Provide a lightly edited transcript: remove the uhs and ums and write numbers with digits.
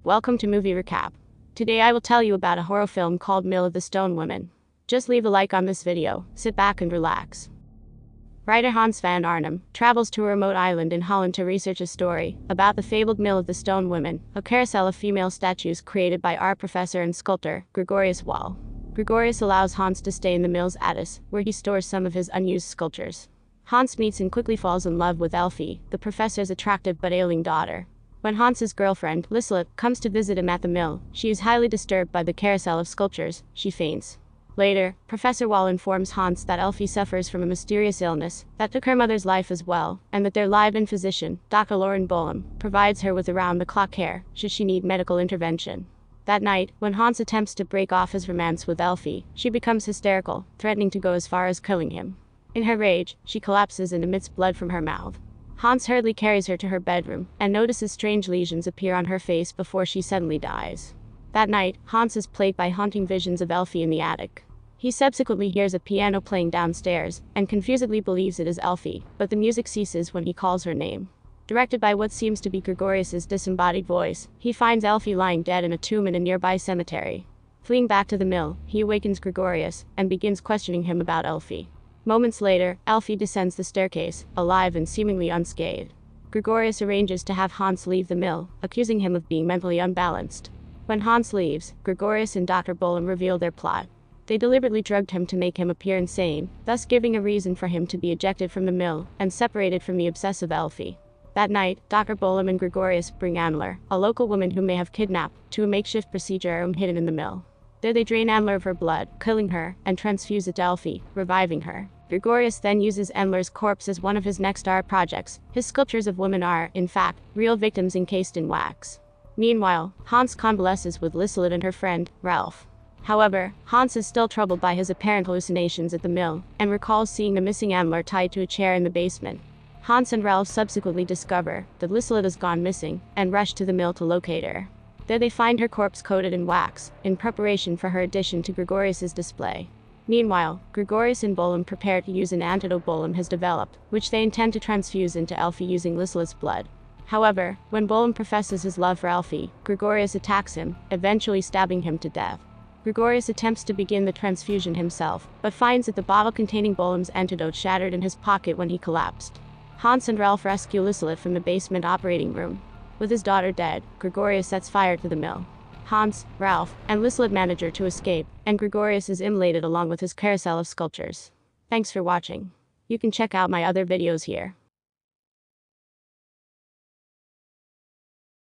welcome to Movie Recap. Today I will tell you about a horror film called Mill of the Stone Women. Just leave a like on this video, sit back and relax. Writer Hans van Arnhem travels to a remote island in Holland to research a story about the fabled Mill of the Stone Women, a carousel of female statues created by art professor and sculptor Gregorius Wall. Gregorius allows Hans to stay in the mill's attic, where he stores some of his unused sculptures. Hans meets and quickly falls in love with Elfie, the professor's attractive but ailing daughter. When Hans's girlfriend, Liselotte, comes to visit him at the mill, she is highly disturbed by the carousel of sculptures. She faints. Later, Professor Wall informs Hans that Elfie suffers from a mysterious illness that took her mother's life as well, and that their live-in physician, Dr. Lauren Bollum, provides her with around-the-clock care should she need medical intervention. That night, when Hans attempts to break off his romance with Elfie, she becomes hysterical, threatening to go as far as killing him. In her rage, she collapses and emits blood from her mouth. Hans hurriedly carries her to her bedroom, and notices strange lesions appear on her face before she suddenly dies. That night, Hans is plagued by haunting visions of Elfie in the attic. He subsequently hears a piano playing downstairs, and confusedly believes it is Elfie, but the music ceases when he calls her name. Directed by what seems to be Gregorius's disembodied voice, he finds Elfie lying dead in a tomb in a nearby cemetery. Fleeing back to the mill, he awakens Gregorius, and begins questioning him about Elfie. Moments later, Elfie descends the staircase, alive and seemingly unscathed. Gregorius arranges to have Hans leave the mill, accusing him of being mentally unbalanced. When Hans leaves, Gregorius and Dr. Bollum reveal their plot. They deliberately drugged him to make him appear insane, thus giving a reason for him to be ejected from the mill and separated from the obsessive Elfie. That night, Dr. Bollum and Gregorius bring Annler, a local woman whom they have kidnapped, to a makeshift procedure room hidden in the mill. There they drain Annler of her blood, killing her, and transfuse it to Elfie, reviving her. Gregorius then uses Annler's corpse as one of his next art projects. His sculptures of women are, in fact, real victims encased in wax. Meanwhile, Hans convalesces with Liselotte and her friend, Ralph. However, Hans is still troubled by his apparent hallucinations at the mill, and recalls seeing the missing Annler tied to a chair in the basement. Hans and Ralph subsequently discover that Liselotte has gone missing, and rush to the mill to locate her. There they find her corpse coated in wax, in preparation for her addition to Gregorius's display. Meanwhile, Gregorius and Bollum prepare to use an antidote Bollum has developed, which they intend to transfuse into Elfie using Liselotte's blood. However, when Bollum professes his love for Elfie, Gregorius attacks him, eventually stabbing him to death. Gregorius attempts to begin the transfusion himself, but finds that the bottle containing Bollum's antidote shattered in his pocket when he collapsed. Hans and Ralph rescue Liselotte from the basement operating room. With his daughter dead, Gregorius sets fire to the mill. Hans, Ralph, and Liselotte manage to escape, and Gregorius is immolated along with his carousel of sculptures. Thanks for watching. You can check out my other videos here.